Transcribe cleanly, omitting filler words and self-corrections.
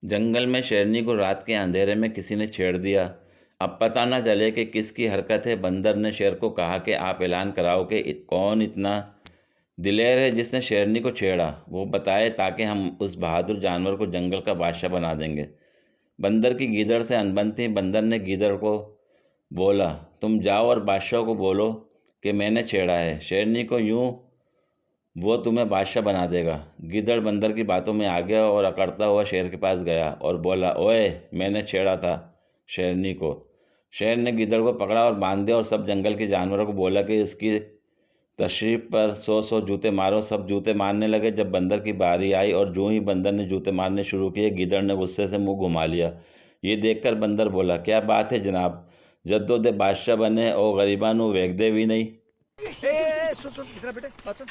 जंगल में शेरनी को रात के अंधेरे में किसी ने छेड़ दिया। अब पता न चले कि किसकी हरकत है। बंदर ने शेर को कहा कि आप ऐलान कराओ कि कौन इतना दिलेर है जिसने शेरनी को छेड़ा। वो बताए ताकि हम उस बहादुर जानवर को जंगल का बादशाह बना देंगे। बंदर की गीदड़ से अनबन थी। बंदर ने गीदड़ को बोला, तुम जाओ और बादशाह को बोलो कि मैंने छेड़ा है शेरनी को, यूं वो तुम्हें बादशाह बना देगा। गीदड़ बंदर की बातों में आ गया और अकड़ता हुआ शेर के पास गया और बोला, ओए, मैंने छेड़ा था शेरनी को। शेर ने गीदड़ को पकड़ा और बांध दिया और सब जंगल के जानवरों को बोला कि उसकी तशरीफ पर 100 जूते मारो। सब जूते मारने लगे। जब बंदर की बारी आई और जो ही बंदर ने जूते मारने शुरू किए, गीदड़ ने गुस्से से मुंह घुमा लिया। ये देखकर बंदर बोला, क्या बात है जनाब, जद्दों दे बादशाह बने और गरीबानू वेख दे भी नहीं। ए सुन सुन इधर बेटे बात सुन।